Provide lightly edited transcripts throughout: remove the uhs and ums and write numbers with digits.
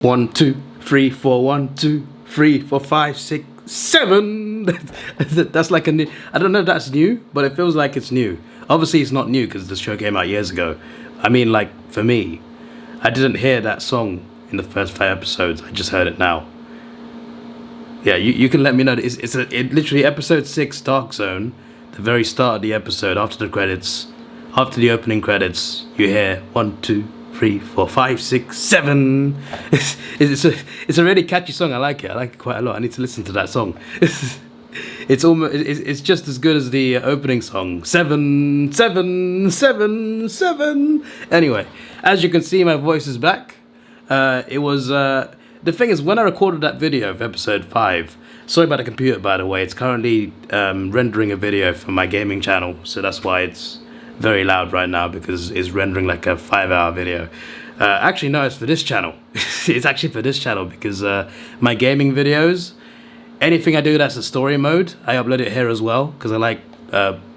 1, 2, 3, 4, 1, 2, 3, 4, 5, 6, 7. That's like a new. I don't know if that's new, but it feels like it's new. Obviously, it's not new because the show came out years ago. I mean, like for me, I didn't hear that song in the first 5 episodes. I just heard it now. Yeah, you can let me know. It's literally episode 6, Dark Zone. The very start of the episode, after the credits, after the opening credits, you hear 1, 2, 3, 4, 5, 6, 7. It's a really catchy song. I like it. I like it quite a lot. I need to listen to that song. It's just as good as the opening song. 7, 7, 7, 7. Anyway, as you can see, my voice is back. The thing is, when I recorded that video of episode 5, sorry about the computer, by the way, it's currently rendering a video for my gaming channel, so that's why it's very loud right now, because it's rendering like a 5-hour video. Actually, no, it's for this channel. It's actually for this channel because my gaming videos, anything I do that's a story mode, I upload it here as well, because I like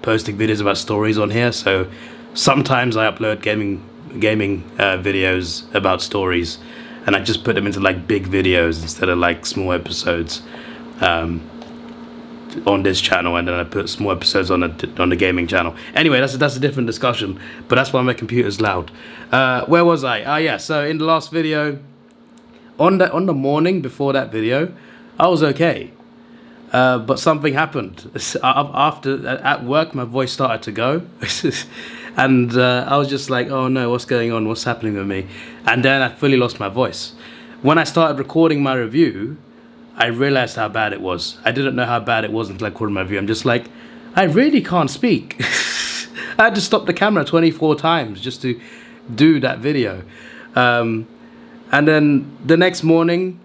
posting videos about stories on here, so sometimes I upload gaming videos about stories, and I just put them into like big videos instead of like small episodes on this channel, and then I put small episodes on the gaming channel. Anyway, that's a different discussion, but that's why my computer's loud. Where was I? Yeah, so in the last video, on the morning before that video, I was okay. But something happened. At work, my voice started to go. And I was just like, oh no, what's going on? What's happening with me? And then I fully lost my voice. When I started recording my review, I realized how bad it was. I didn't know how bad it was until I recorded my review. I'm just like, I really can't speak. I had to stop the camera 24 times just to do that video. And then the next morning,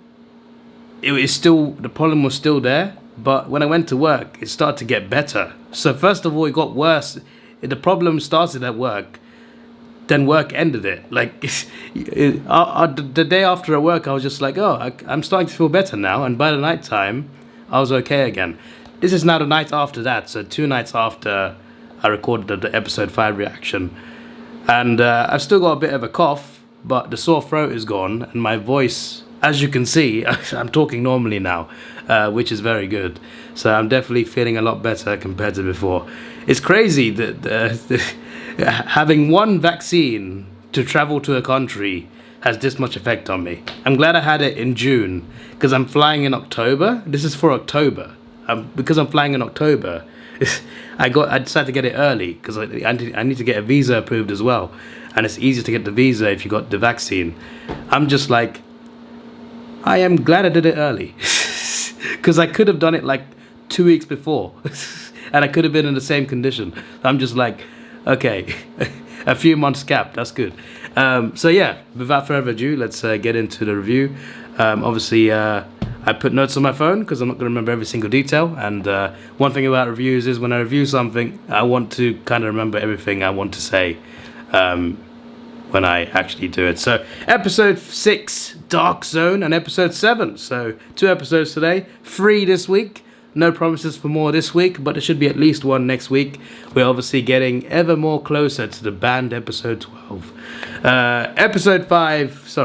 the problem was still there. But when I went to work, it started to get better. So first of all, it got worse. The problem started at work, then work ended it. Like the day after at work, I was just like, oh, I'm starting to feel better now. And by the night time, I was okay again. This is now the night after that. So 2 nights after I recorded the episode 5 reaction. And I've still got a bit of a cough, but the sore throat is gone. And my voice, as you can see, I'm talking normally now, which is very good. So I'm definitely feeling a lot better compared to before. It's crazy that having one vaccine to travel to a country has this much effect on me. I'm glad I had it in June, because I'm flying in October. This is for October. Because I'm flying in October, I decided to get it early, because I need to get a visa approved as well. And it's easier to get the visa if you got the vaccine. I'm just like, I am glad I did it early. Because I could have done it like 2 weeks before. And I could have been in the same condition. I'm just like, okay, a few months gap, that's good. So yeah, without further ado, let's get into the review. Obviously, I put notes on my phone because I'm not going to remember every single detail. And one thing about reviews is when I review something, I want to kind of remember everything I want to say when I actually do it. So episode 6, Dark Zone, and episode 7. So 2 episodes today, 3 this week. No promises for more this week, but there should be at least 1 next week. We're obviously getting ever more closer to the banned episode 12. Episode 5,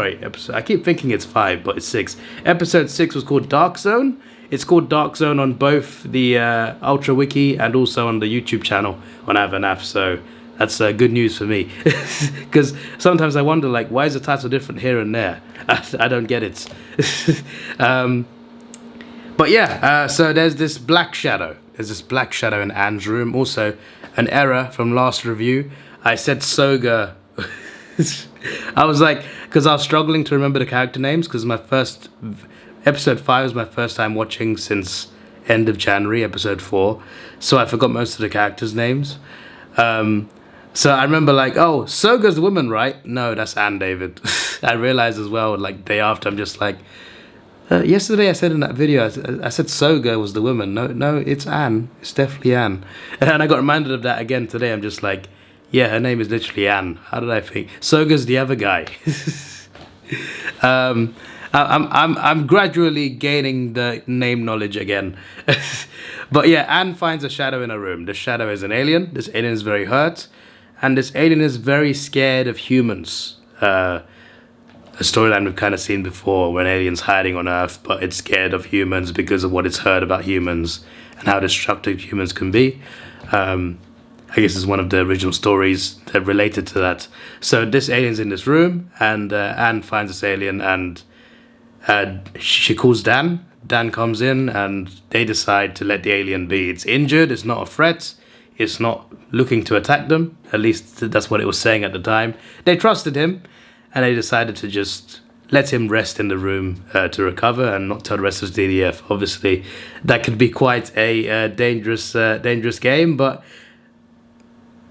I keep thinking it's 5, but it's 6. Episode 6 was called Dark Zone. It's called Dark Zone on both the Ultra Wiki and also on the YouTube channel on Avanaf, so that's good news for me. Because sometimes I wonder, like, why is the title different here and there? I don't get it. But yeah, so there's this black shadow. There's this black shadow in Anne's room. Also, an error from last review. I said Soga. I was like, because I was struggling to remember the character names, because episode 5 was my first time watching since end of January, episode 4. So I forgot most of the characters' names. So I remember like, oh, Soga's the woman, right? No, that's Anne David. I realized as well, like, day after, I'm just like, yesterday I said in that video, I said Soga was the woman. No, it's Anne. It's definitely Anne. And I got reminded of that again today. I'm just like, yeah, her name is literally Anne. How did I think? Soga's the other guy. I'm gradually gaining the name knowledge again. But yeah, Anne finds a shadow in her room. This shadow is an alien. This alien is very hurt. And this alien is very scared of humans. a storyline we've kind of seen before, when aliens hiding on Earth, but it's scared of humans because of what it's heard about humans and how destructive humans can be. I guess it's one of the original stories that related to that. So this alien's in this room, and Anne finds this alien, and she calls Dan. Dan comes in, and they decide to let the alien be. It's injured, it's not a threat, it's not looking to attack them. At least that's what it was saying at the time. They trusted him, and they decided to just let him rest in the room to recover and not tell the rest of the DDF. Obviously, that could be quite a dangerous game, but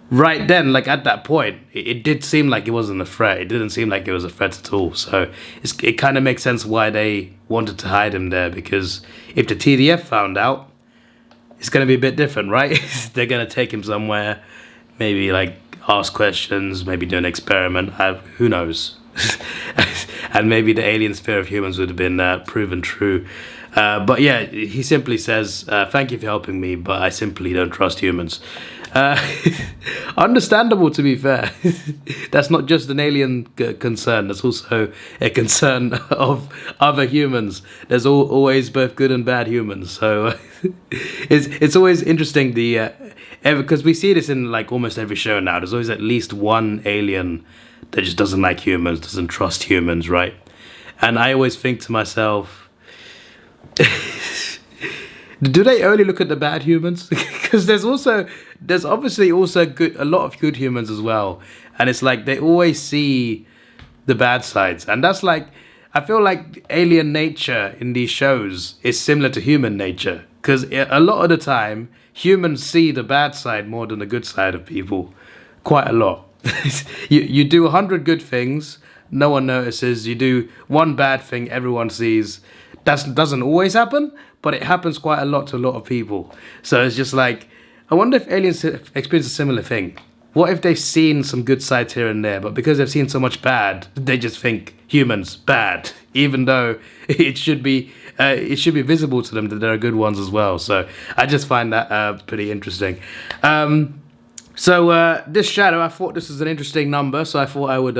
right then, like at that point, it did seem like it wasn't a threat. It didn't seem like it was a threat at all. So it kind of makes sense why they wanted to hide him there, because if the TDF found out, it's going to be a bit different, right? They're going to take him somewhere, maybe like ask questions, maybe do an experiment. Who knows? And maybe the alien's fear of humans would have been proven true. But yeah, he simply says, thank you for helping me, but I simply don't trust humans. Understandable, to be fair. That's not just an alien concern, that's also a concern of other humans. There's always both good and bad humans, so it's always interesting, because we see this in like almost every show now. There's always at least one alien that just doesn't like humans, doesn't trust humans, right? And I always think to myself, do they only look at the bad humans? Because there's obviously also a lot of good humans as well, and it's like they always see the bad sides, and that's like, I feel like alien nature in these shows is similar to human nature, because a lot of the time humans see the bad side more than the good side of people, quite a lot. You do 100 good things, no one notices. You do one bad thing, everyone sees. That doesn't always happen, but it happens quite a lot to a lot of people. So it's just like, I wonder if aliens experience a similar thing. What if they've seen some good sides here and there, but because they've seen so much bad, they just think humans bad, even though it should be visible to them that there are good ones as well. So I just find that pretty interesting. So this shadow, I thought this was an interesting number, so I thought I would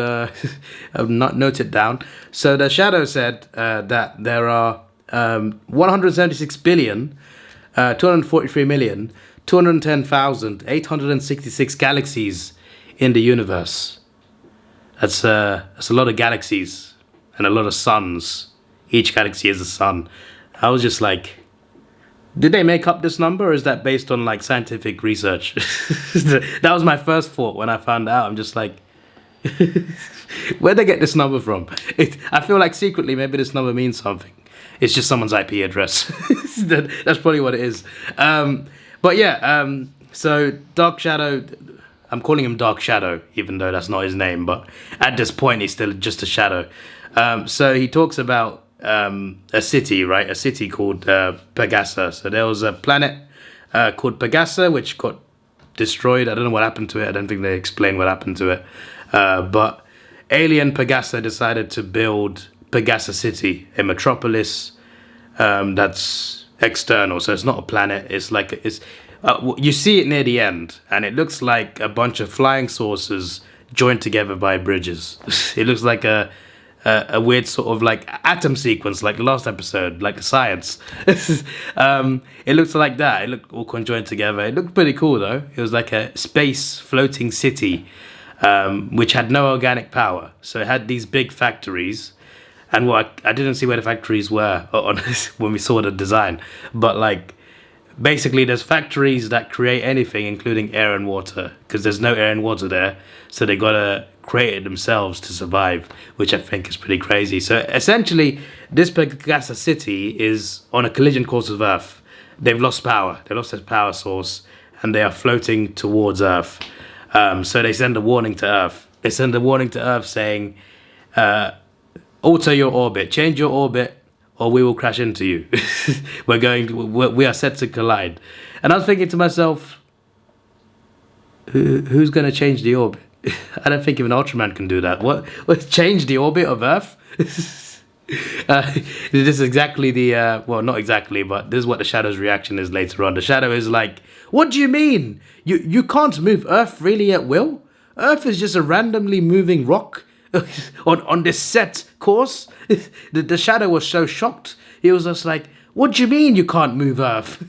not note it down. So the shadow said that there are 176 billion, 243 million, 210,866 galaxies in the universe. That's a lot of galaxies and a lot of suns. Each galaxy is a sun. I was just like, did they make up this number, or is that based on like scientific research? That was my first thought when I found out. I'm just like, where'd they get this number from? I feel like secretly maybe this number means something. It's just someone's IP address. That's probably what it is. But yeah, so Dark Shadow, I'm calling him Dark Shadow, even though that's not his name, but at this point he's still just a shadow. So he talks about a city, right? A city called Pegasa. So there was a planet called Pegasa, which got destroyed. I don't know what happened to it. I don't think they explain what happened to it. But alien Pegasa decided to build Pegasa City, a metropolis that's external. So it's not a planet. It's like you see it near the end, and it looks like a bunch of flying saucers joined together by bridges. It looks like a weird sort of like atom sequence, like the last episode, like the science. It looks like that. It looked all conjoined together. It looked pretty cool though. It was like a space floating city, which had no organic power. So it had these big factories, and I didn't see where the factories were when we saw the design, but like basically there's factories that create anything, including air and water, because there's no air and water there, so they gotta create it themselves to survive, which I think is pretty crazy. So essentially this Pegasa city is on a collision course with Earth. They've lost power, they lost their power source, and they are floating towards Earth. So they send a warning to Earth. They send a warning to Earth saying, alter your orbit, change your orbit, or we will crash into you. We are set to collide. And I was thinking to myself, who's going to change the orbit? I don't think even Ultraman can do that. What change the orbit of Earth? This is exactly well, not exactly, but this is what the Shadow's reaction is later on. The Shadow is like, what do you mean? You can't move Earth really at will? Earth is just a randomly moving rock on this set course? The Shadow was so shocked. He was just like, what do you mean you can't move Earth?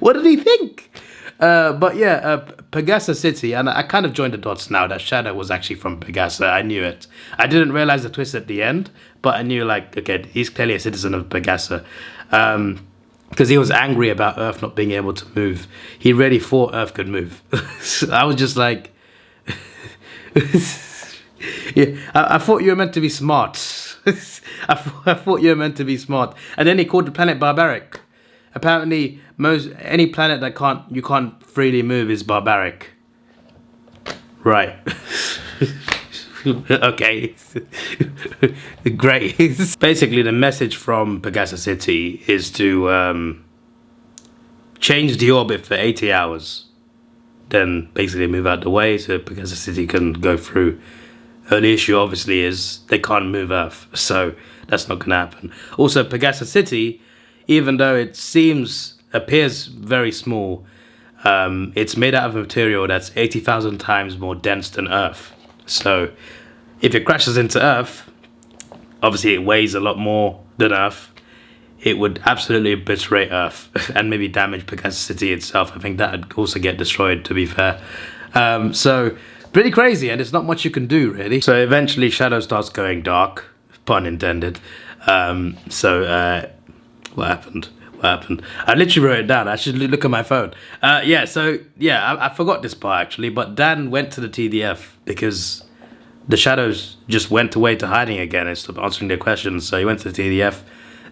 What did he think? But yeah, Pegasa City, and I kind of joined the dots now that Shadow was actually from Pegasa. I knew it. I didn't realize the twist at the end, but I knew, like, okay, he's clearly a citizen of Pegasa. Because he was angry about Earth not being able to move. He really thought Earth could move. So I was just like... yeah, I thought you were meant to be smart. I thought you were meant to be smart. And then he called the planet barbaric. Apparently, any planet that you can't freely move is barbaric. Right. Okay. Great. Basically, the message from Pegasa City is to change the orbit for 80 hours. Then basically move out the way so Pegasa City can go through. The issue obviously is they can't move Earth, so that's not going to happen. Also, Pegasa City, even though it appears very small, it's made out of a material that's 80,000 times more dense than Earth. So if it crashes into Earth, obviously it weighs a lot more than Earth. It would absolutely obliterate Earth and maybe damage Pegasa City itself. I think that would also get destroyed, to be fair. So pretty crazy, and there's not much you can do, really. So eventually Shadow starts going dark, pun intended. What happened? I literally wrote it down. I should look at my phone. I forgot this part, actually, but Dan went to the TDF because the Shadows just went away to hiding again and stopped answering their questions. So he went to the TDF.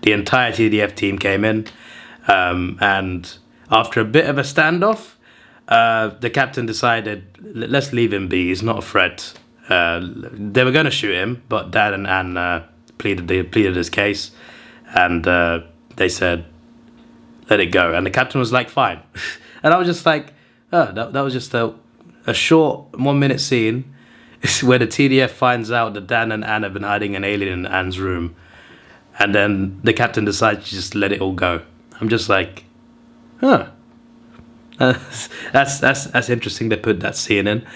The entire TDF team came in, and after a bit of a standoff, the captain decided, let's leave him be, he's not a threat. They were going to shoot him, but Dad and Anne pleaded his case, and they said, let it go. And the captain was like, fine. And I was just like, oh, that was just a short 1 minute scene where the TDF finds out that Dan and Anne have been hiding an alien in Anne's room, and then the captain decides to just let it all go. I'm just like, huh. That's interesting they put that scene in.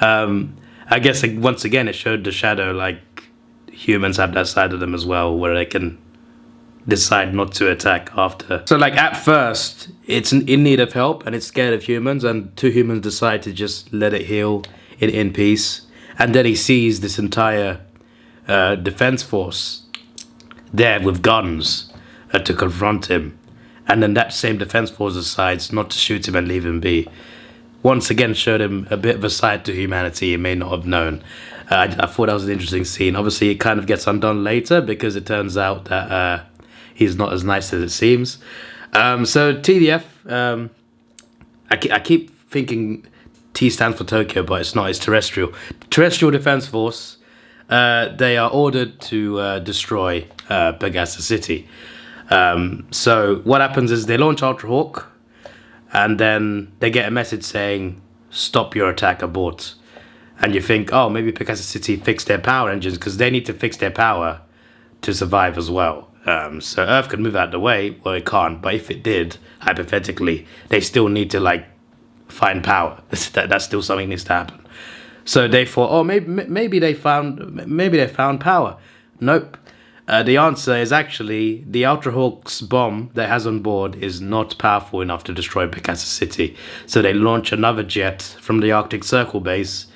I guess, like, once again it showed the Shadow, like, humans have that side of them as well, where they can decide not to attack after. So, like, at first it's in need of help and it's scared of humans, and two humans decide to just let it heal in peace. And then he sees this entire defense force there with guns to confront him. And then that same defense force decides not to shoot him and leave him be. Once again showed him a bit of a side to humanity he may not have known. I thought that was an interesting scene. Obviously it kind of gets undone later because it turns out that he's not as nice as it seems. So TDF, I keep thinking T stands for Tokyo, but it's not, it's terrestrial. Terrestrial Defense Force, they are ordered to destroy Pegasa City. So what happens is they launch Ultra Hawk, and then they get a message saying, stop your attack, abort. And you think, oh, maybe Pegasa City fixed their power engines, because they need to fix their power to survive as well. So Earth could move out of the way. Well, it can't, but if it did, hypothetically, they still need to, like, find power. That's still something needs to happen. So they thought, oh, maybe they found power. Nope. The answer is actually the Ultra Hawk's bomb that it has on board is not powerful enough to destroy Pegasa City. So they launch another jet from the Arctic Circle base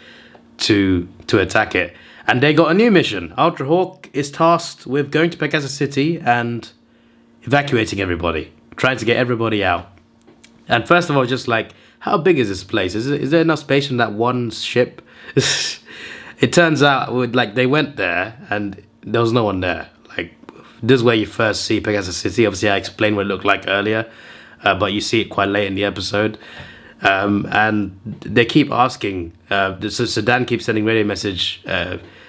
to attack it. And they got a new mission. Ultra Hawk is tasked with going to Pegasa City and evacuating everybody, trying to get everybody out. And first of all, just like, how big is this place? Is there enough space in that one ship? It turns out, they went there and there was no one there. Like, this is where you first see Pegasa City. Obviously, I explained what it looked like earlier, but you see it quite late in the episode. And they keep asking, so Dan keeps sending radio message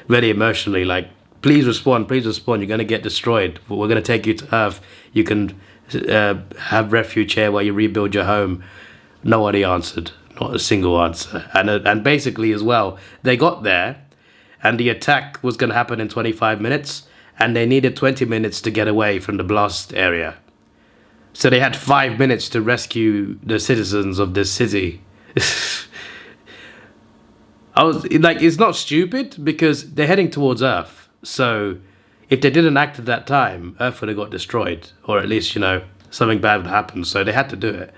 very emotionally, like, please respond, you're going to get destroyed. We're going to take you to Earth. You can have refuge here while you rebuild your home. Nobody answered, not a single answer. And basically as well, they got there and the attack was going to happen in 25 minutes and they needed 20 minutes to get away from the blast area. So they had 5 minutes to rescue the citizens of this city. I was like, it's not stupid because they're heading towards Earth. So if they didn't act at that time, Earth would have got destroyed, or at least, you know, something bad would happen. So they had to do it.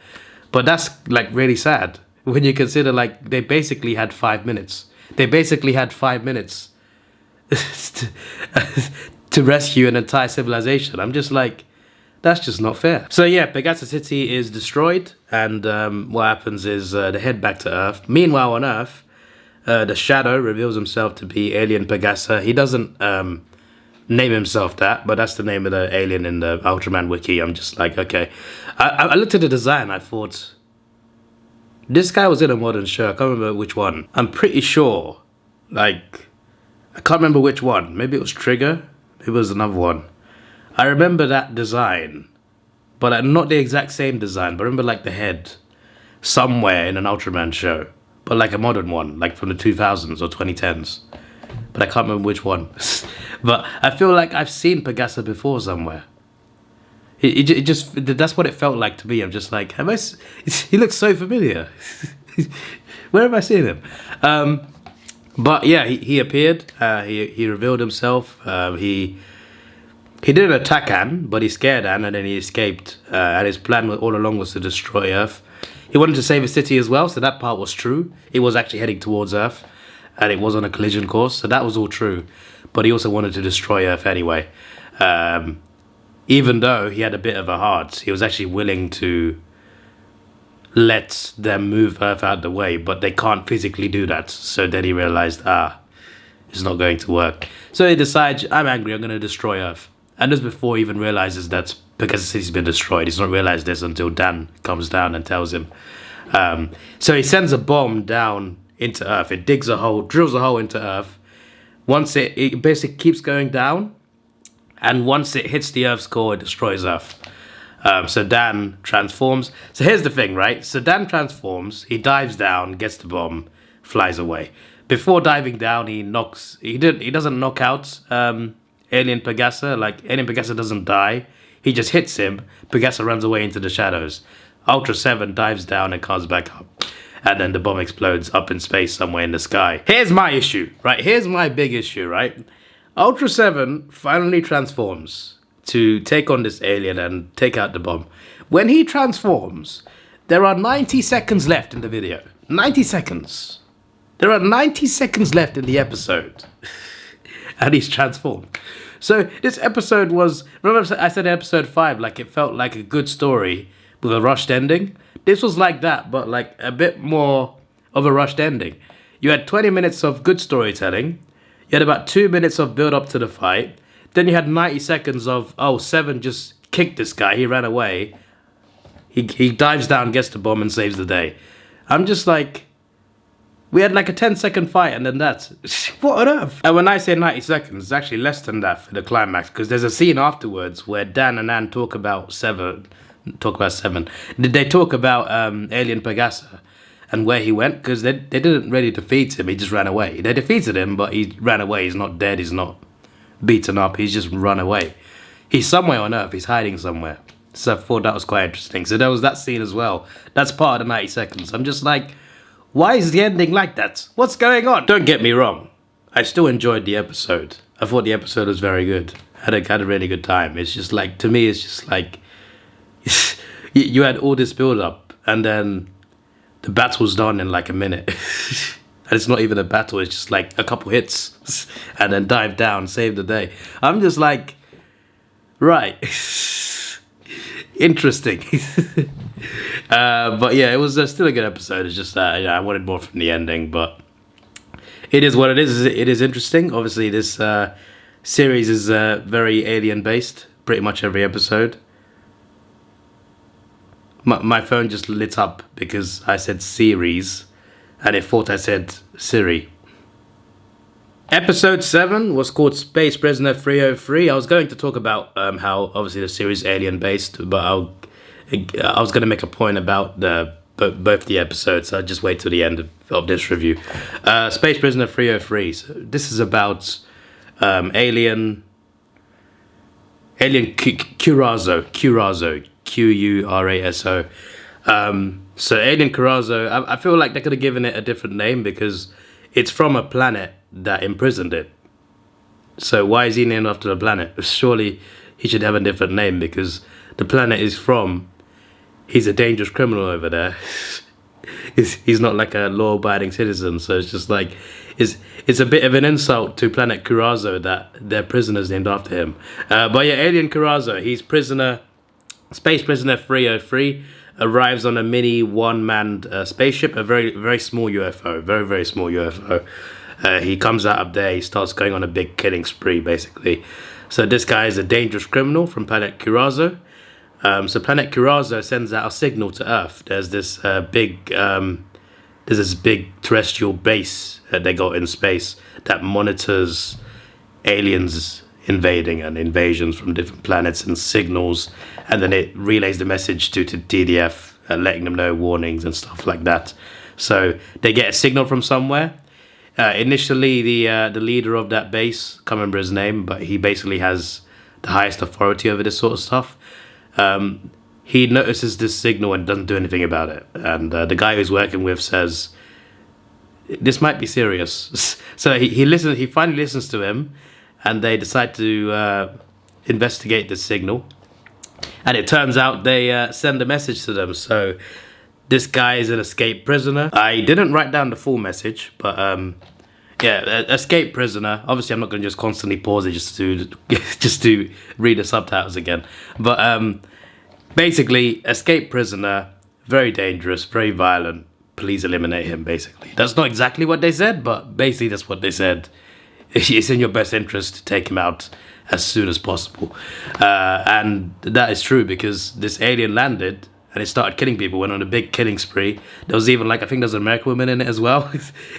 But that's like really sad when you consider like they basically had 5 minutes. They basically had 5 minutes to rescue an entire civilization. I'm just like, that's just not fair. So yeah, Pegasus City is destroyed, and what happens is they head back to Earth. Meanwhile on Earth, the Shadow reveals himself to be Alien Pegasa. He doesn't name himself that, but that's the name of the alien in the Ultraman wiki. I'm just like, okay. I looked at the design, I thought, this guy was in a modern show. I can't remember which one. I'm pretty sure, like, I can't remember which one. Maybe it was Trigger. Maybe it was another one. I remember that design, but not the exact same design, but I remember like the head somewhere in an Ultraman show, but like a modern one, like from the 2000s or 2010s. But I can't remember which one. But I feel like I've seen Pegasa before somewhere. It just, that's what it felt like to me. I'm just like, he looks so familiar. Where have I seen him? But yeah, he appeared. He revealed himself. He didn't attack Anne, but he scared Anne, and then he escaped. And his plan all along was to destroy Earth. He wanted to save his city as well, so that part was true. He was actually heading towards Earth, and it was on a collision course, so that was all true. But he also wanted to destroy Earth anyway. Even though he had a bit of a heart, he was actually willing to let them move Earth out of the way, but they can't physically do that. So then he realized, it's not going to work. So he decides, I'm angry, I'm going to destroy Earth. And just before he even realizes that because the city's been destroyed, he's not realized this until Dan comes down and tells him. So he sends a bomb down into Earth. It digs a hole, drills a hole into Earth. Once it basically keeps going down, and once it hits the Earth's core, it destroys Earth. So Dan transforms. So here's the thing, right? So Dan transforms, he dives down, gets the bomb, flies away. Before diving down, he doesn't knock out Alien Pegasa. Like, Alien Pegasa doesn't die. He just hits him. Pegasa runs away into the shadows. Ultraseven dives down and comes back up. And then the bomb explodes up in space somewhere in the sky. Here's my issue, right? Here's my big issue, right? Ultraseven finally transforms to take on this alien and take out the bomb. When he transforms, there are 90 seconds left in the video. 90 seconds. There are 90 seconds left in the episode. And he's transformed. So this episode was, remember I said episode 5, like it felt like a good story with a rushed ending? This was like that, but like a bit more of a rushed ending. You had 20 minutes of good storytelling. You had about 2 minutes of build up to the fight. Then you had 90 seconds of, Seven just kicked this guy, he ran away. He dives down, gets the bomb and saves the day. I'm just like, we had like a 10-second fight and then that's, what on earth? And when I say 90 seconds, it's actually less than that for the climax, because there's a scene afterwards where Dan and Ann talk about Seven. Did they talk about Alien Pegasa and where he went? Because they didn't really defeat him, he just ran away. They defeated him, but he ran away. He's not dead, he's not beaten up, he's just run away. He's somewhere on Earth, he's hiding somewhere. So I thought that was quite interesting. So there was that scene as well. That's part of the 90 seconds. I'm just like, why is the ending like that? What's going on? Don't get me wrong, I still enjoyed the episode. I thought the episode was very good. Had a really good time. It's just like, to me, it's just like, you had all this build up and then the battle's done in like a minute. And it's not even a battle, it's just like a couple hits and then dive down, save the day. I'm just like, right. Interesting. But yeah, it was still a good episode. It's just that I wanted more from the ending, but it is what it is. It is interesting. Obviously, this series is very alien based, pretty much every episode. My phone just lit up because I said series and it thought I said Siri. Episode 7 was called Space Prisoner 303. I was going to talk about how obviously the series is alien based, but I was going to make a point about both the episodes, so I'll just wait till the end of this review. Space Prisoner 303. So this is about alien Curazo, Quraso. So Alien Curazo, I feel like they could have given it a different name because it's from a planet that imprisoned it. So why is he named after the planet? Surely he should have a different name, because the planet is from... He's a dangerous criminal over there. He's not like a law-abiding citizen, so it's just like... It's a bit of an insult to Planet Curazo that their prisoner's named after him. But yeah, Alien Curazo, he's Space Prisoner 303, arrives on a mini one-manned spaceship, a very, very small UFO, very, very small UFO. He comes out up there, he starts going on a big killing spree, basically. So this guy is a dangerous criminal from Planet Curazo. So Planet Curazo sends out a signal to Earth. There's this big terrestrial base that they got in space that monitors aliens invading and invasions from different planets and signals, and then it relays the message to TDF, letting them know warnings and stuff like that. So they get a signal from somewhere. Initially, the leader of that base, can't remember his name, but he basically has the highest authority over this sort of stuff. He notices this signal and doesn't do anything about it. And the guy who's working with says, this might be serious. So he finally listens to him, and they decide to investigate this signal. And it turns out they send a message to them. So this guy is an escaped prisoner. I didn't write down the full message, but yeah, escaped prisoner. Obviously, I'm not going to just constantly pause it just to read the subtitles again. But basically, escaped prisoner, very dangerous, very violent. Please eliminate him, basically. That's not exactly what they said, but basically that's what they said. It's in your best interest to take him out as soon as possible. And that is true, because this alien landed and it started killing people, went on a big killing spree. There was even, like, I think there's an American woman in it as well.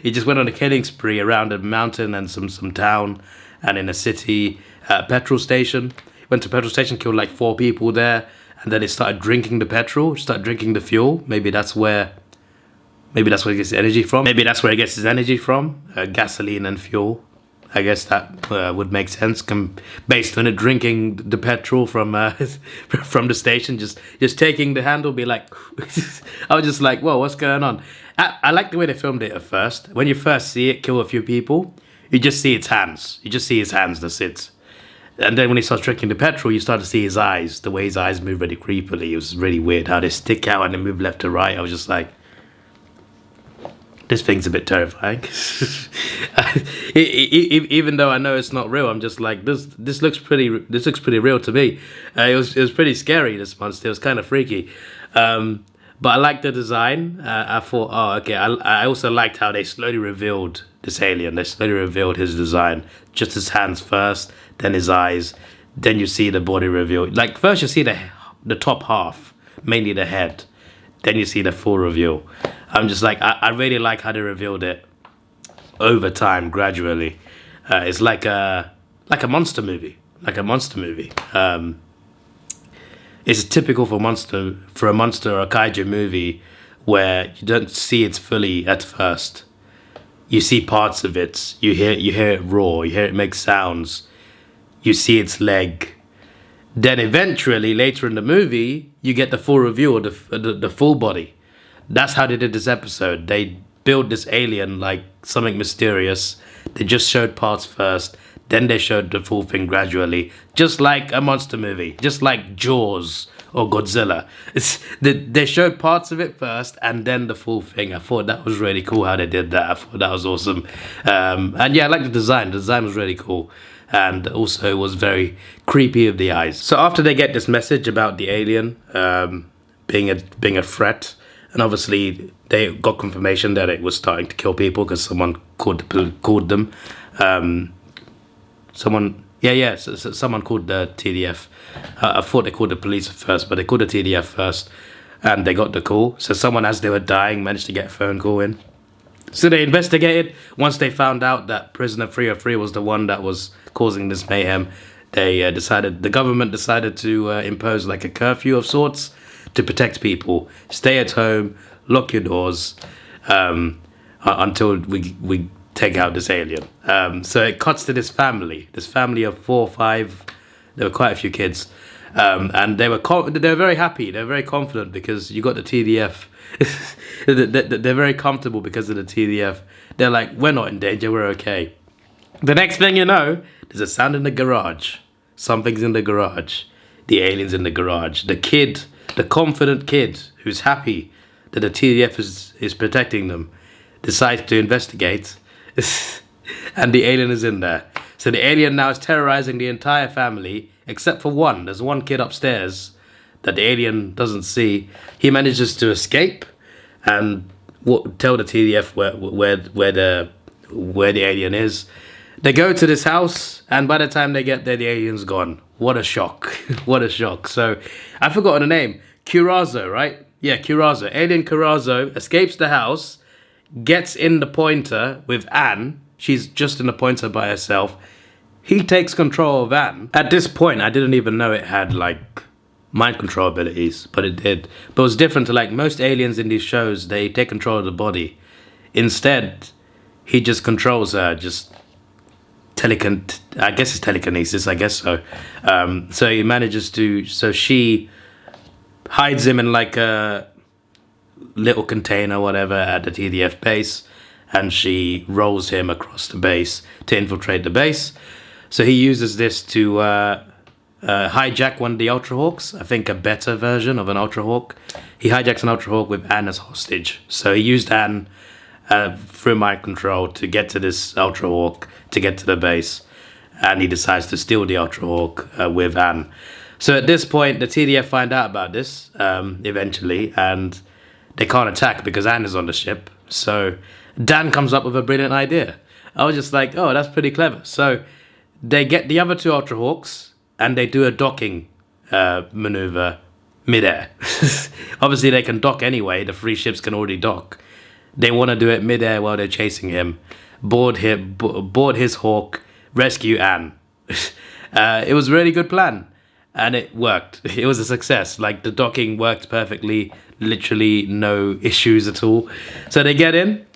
He just went on a killing spree around a mountain and some town and in a city, petrol station. Went to a petrol station, killed like 4 people there, and then it started drinking the petrol, started drinking the fuel. Maybe that's where it gets its energy from. Maybe that's where it gets its energy from, gasoline and fuel. I guess that would make sense, based on it drinking the petrol from from the station, just taking the handle, be like, I was just like, whoa, what's going on? I like the way they filmed it at first. When you first see it kill a few people, you just see its hands. You just see his hands, that's it. And then when he starts drinking the petrol, you start to see his eyes, the way his eyes move really creepily. It was really weird how they stick out and they move left to right. I was just like, this thing's a bit terrifying. Even though I know it's not real, I'm just like, this looks pretty real to me. It was pretty scary, this monster. It was kind of freaky. But I liked the design. I thought, oh, okay. I also liked how they slowly revealed this alien. They slowly revealed his design. Just his hands first, then his eyes. Then you see the body reveal. Like, first you see the top half, mainly the head. Then you see the full reveal. I'm just like, I really like how they revealed it over time, gradually. It's like a monster movie. It's typical for a monster or a kaiju movie where you don't see it fully at first. You see parts of it. You hear it roar. You hear it make sounds. You see its leg. Then eventually, later in the movie, you get the full reveal of the full body. That's how they did this episode. They built this alien like something mysterious. They just showed parts first. Then they showed the full thing gradually. Just like a monster movie. Just like Jaws or Godzilla. They showed parts of it first and then the full thing. I thought that was really cool how they did that. I thought that was awesome. And yeah, I like the design. The design was really cool. And also it was very creepy of the eyes. So after they get this message about the alien being a threat, and obviously they got confirmation that it was starting to kill people because someone called them. Someone called the TDF. I thought they called the police first, but they called the TDF first, and they got the call. So someone, as they were dying, managed to get a phone call in. So they investigated. Once they found out that prisoner 303 was the one that was causing this mayhem, the government decided to impose like a curfew of sorts to protect people. Stay at home, lock your doors, until we take out this alien. So it cuts to this family of 4 or 5. There were quite a few kids. And they were very happy. They're very confident because you got the TDF. They're very comfortable because of the TDF. They're like, we're not in danger. We're okay. The next thing you know, there's a sound in the garage. Something's in the garage. The alien's in the garage. The kid, the confident kid who's happy that the TDF is protecting them, decides to investigate. And the alien is in there. So the alien now is terrorizing the entire family, except for one. There's one kid upstairs that the alien doesn't see. He manages to escape and tell the TDF where the alien is. They go to this house, and by the time they get there, the alien's gone. What a shock. What a shock. So, I've forgotten the name. Curazo, right? Yeah, Curazo. Alien Curazo escapes the house, gets in the pointer with Anne. She's just in the pointer by herself. He takes control of Anne. At this point, I didn't even know it had, like, mind control abilities, but it did. But it was different to, like, most aliens in these shows. They take control of the body. Instead, he just controls her, just... I guess it's telekinesis, I guess so. So he manages to, so she hides him in like a little container, whatever, at the TDF base, and she rolls him across the base to infiltrate the base. So he uses this to hijack one of the Ultrahawks, I think a better version of an Ultrahawk. He hijacks an Ultrahawk with Anne as hostage. So he used Anne through mind control to get to this Ultrahawk, to get to the base, and he decides to steal the Ultrahawk with Anne. So at this point, the TDF find out about this eventually, and they can't attack because Anne is on the ship. So Dan comes up with a brilliant idea. I was just like, oh, that's pretty clever. So they get the other two Ultrahawks, and they do a docking maneuver mid-air. Obviously, they can dock anyway. The three ships can already dock. They want to do it mid-air while they're chasing him. Board his hawk, rescue Anne. It was a really good plan, and it worked. It was a success. Like, the docking worked perfectly, literally no issues at all. So they get in.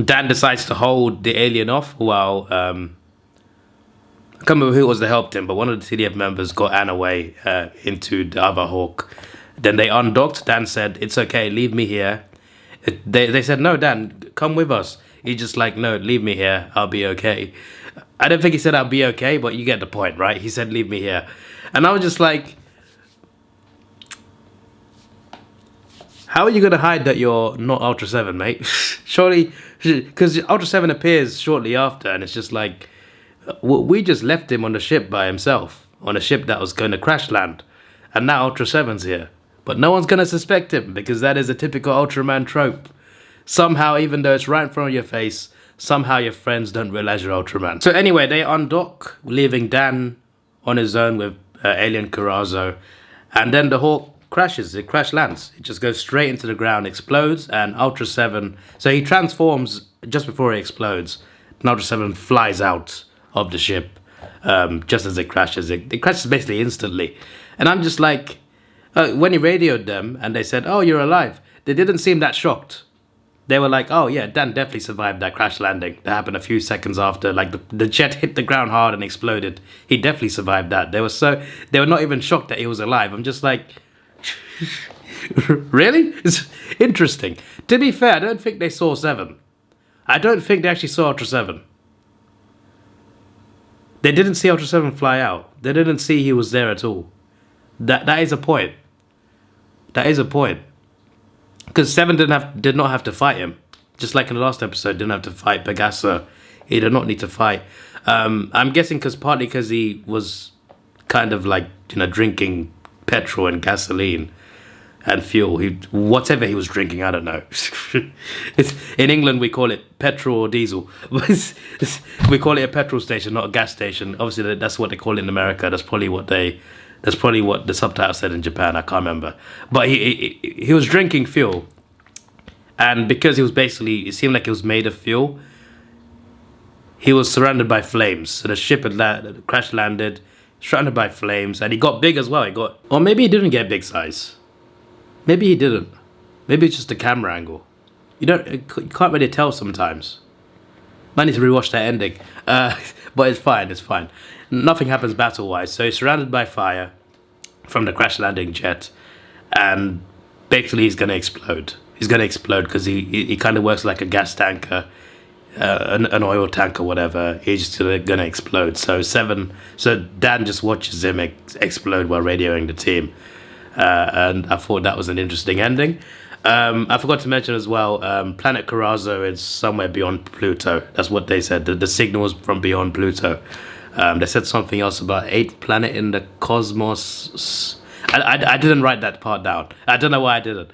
Dan decides to hold the alien off while I can't remember who it was that helped him, but one of the TDF members got Anne away into the other hawk. Then they undocked. Dan said, "It's okay, leave me here." They said, "No, Dan, come with us." He's just like, "No, leave me here. I'll be okay." I don't think he said I'll be okay, but you get the point, right? He said, "Leave me here." And I was just like, how are you going to hide that you're not Ultraseven, mate? Surely, because Ultraseven appears shortly after, and it's just like, we just left him on the ship by himself, on a ship that was going to crash land. And now Ultraseven's here. But no one's going to suspect him, because that is a typical Ultraman trope. Somehow, even though it's right in front of your face, somehow your friends don't realize you're Ultraman. So anyway, they undock, leaving Dan on his own with Alien Curazo. And then the Hawk crashes, it crash lands. It just goes straight into the ground, explodes, and Ultraseven... So he transforms just before it explodes. And Ultraseven flies out of the ship just as it crashes. It crashes basically instantly. And I'm just like... when he radioed them and they said, "Oh, you're alive," they didn't seem that shocked. They were like, "Oh yeah, Dan definitely survived that crash landing. That happened a few seconds after. Like the jet hit the ground hard and exploded. He definitely survived that." They were not even shocked that he was alive. I'm just like, really? It's interesting. To be fair, I don't think they saw Seven. I don't think they actually saw Ultraseven. They didn't see Ultraseven fly out. They didn't see he was there at all. That is a point. That is a point. Because Seven did not have to fight him. Just like in the last episode, didn't have to fight Pegasus. He did not need to fight. I'm guessing partly because he was kind of like, drinking petrol and gasoline and fuel. Whatever he was drinking, I don't know. In England, we call it petrol or diesel. We call it a petrol station, not a gas station. Obviously, that's what they call it in America. That's probably what the subtitle said in Japan. I can't remember. But he was drinking fuel. And because he was basically... It seemed like it was made of fuel. He was surrounded by flames. So the ship had crash landed, surrounded by flames. And he got big as well. Or maybe he didn't get big size. Maybe he didn't. Maybe it's just a camera angle. You can't really tell sometimes. I need to rewatch that ending. But it's fine, it's fine. Nothing happens battle-wise. So he's surrounded by fire. from the crash landing jet, and basically he's going to explode. He's going to explode because he kind of works like a gas tanker, an oil tank or whatever. He's just going to explode. So Dan just watches him explode while radioing the team, and I thought that was an interesting ending. I forgot to mention as well, Planet Corazzo is somewhere beyond Pluto. That's what they said. The signal is from beyond Pluto. They said something else about 8th planet in the cosmos. I didn't write that part down. I don't know why I didn't.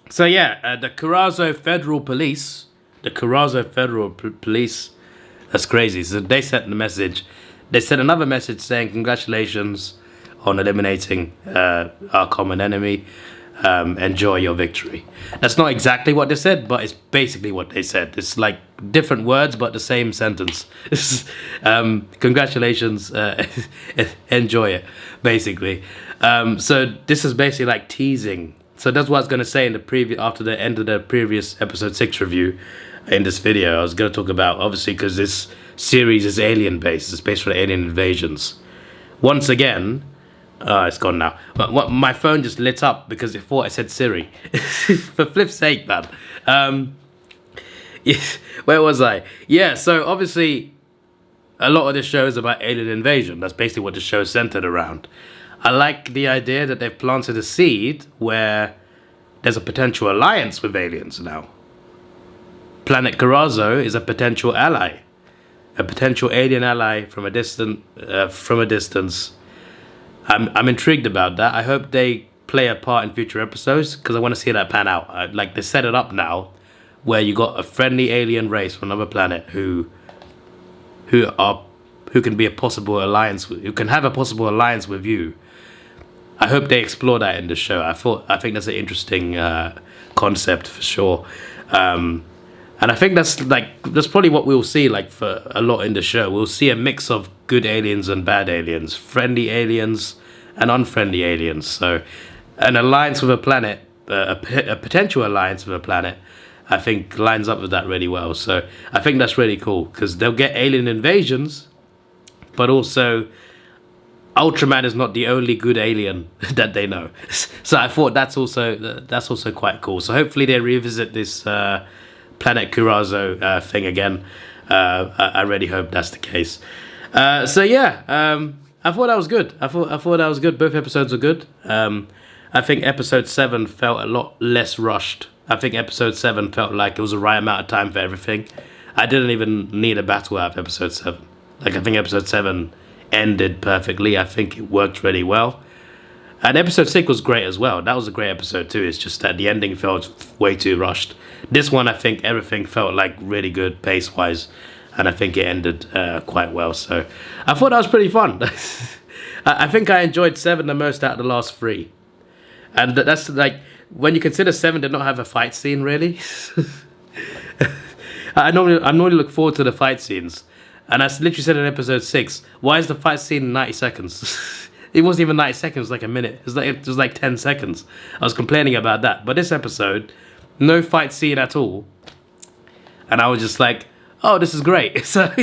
So yeah, the Corazzo Federal Police. That's crazy. So they sent the message. They sent another message saying congratulations on eliminating our common enemy. Enjoy your victory. That's not exactly what they said, but it's basically what they said. It's like different words, but the same sentence. Congratulations, enjoy it, basically. So this is basically like teasing. So that's what I was going to say in the after the end of the previous episode 6 review. In this video, I was going to talk about, obviously, because this series is alien based. It's based on alien invasions. Once again. It's gone now. But my phone just lit up because it thought I said Siri. For flip's sake, man. Where was I? Yeah, so obviously, a lot of this show is about alien invasion. That's basically what the show is centered around. I like the idea that they've planted a seed where there's a potential alliance with aliens now. Planet Corazzo is a potential ally. A potential alien ally from a distance. I'm intrigued about that. I hope they play a part in future episodes because I want to see that pan out. Like they set it up now, where you got a friendly alien race from another planet who can be a possible alliance, who can have a possible alliance with you. I hope they explore that in the show. I think that's an interesting concept for sure. And I think that's probably what we'll see like for a lot in the show. We'll see a mix of good aliens and bad aliens, friendly aliens and unfriendly aliens. So an alliance with a planet, a potential alliance with a planet, I think lines up with that really well. So I think that's really cool because they'll get alien invasions, but also Ultraman is not the only good alien that they know. So I thought that's also quite cool. So hopefully they revisit this Planet Corazzo thing again. I really hope that's the case. So yeah, I thought that was good. I thought that was good. Both episodes were good. I think episode 7 felt a lot less rushed. I think episode 7 felt like it was the right amount of time for everything. I didn't even need a battle out of episode 7. Like I think episode 7 ended perfectly. I think it worked really well. And episode 6 was great as well. That was a great episode too. It's just that the ending felt way too rushed. This one, I think everything felt like really good pace-wise. And I think it ended quite well. So I thought that was pretty fun. I think I enjoyed 7 the most out of the last 3. And that's like, when you consider 7 did not have a fight scene really. I normally look forward to the fight scenes. And I literally said in episode 6, why is the fight scene 90 seconds? It wasn't even 90 seconds, like a minute. It was like 10 seconds. I was complaining about that. But this episode, no fight scene at all. And I was just like, oh, this is great. So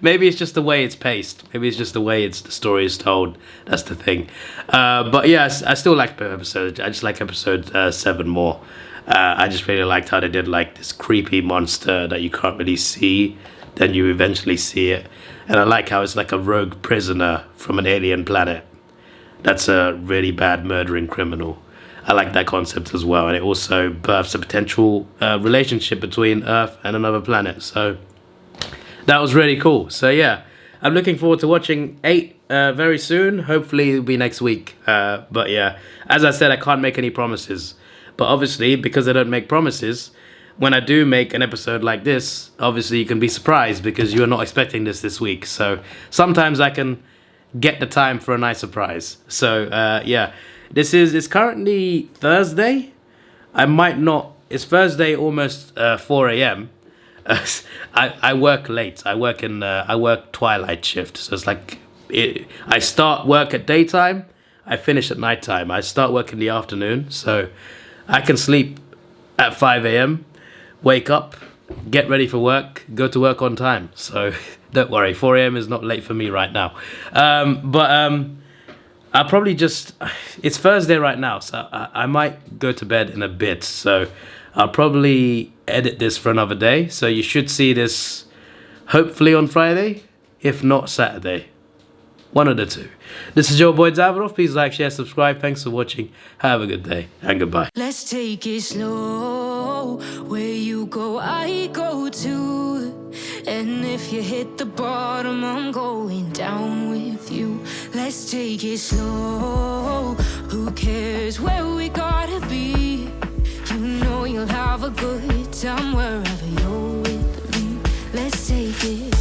maybe it's just the way it's paced. Maybe it's just the way the story is told. That's the thing. But yeah, I still like the episode. I just like episode 7 more. I just really liked how they did like this creepy monster that you can't really see. Then you eventually see it. And I like how it's like a rogue prisoner from an alien planet. That's a really bad murdering criminal. I like that concept as well. And it also births a potential relationship between Earth and another planet. So that was really cool. So yeah, I'm looking forward to watching 8 very soon. Hopefully it'll be next week. But yeah, as I said, I can't make any promises. But obviously, because I don't make promises, when I do make an episode like this, obviously you can be surprised because you're not expecting this week. So sometimes I can get the time for a nice surprise. So yeah, it's currently Thursday. It's Thursday almost 4 a.m. I work late. I work twilight shift. So it's like, I start work at daytime, I finish at nighttime. I start work in the afternoon, so I can sleep at 5 a.m., wake up, get ready for work, go to work on time. So don't worry, 4 a.m. is not late for me right now. But I'll probably just, it's Thursday right now, so I might go to bed in a bit, so I'll probably edit this for another day, so you should see this hopefully on Friday, if not Saturday. One of the two. This is your boy Davidoff. Please like, share, subscribe. Thanks for watching. Have a good day and goodbye. Let's take it slow. Where you go, I go too. And if you hit the bottom, I'm going down with you. Let's take it slow. Who cares where we gotta be? You know you'll have a good time wherever you're with me. Let's take it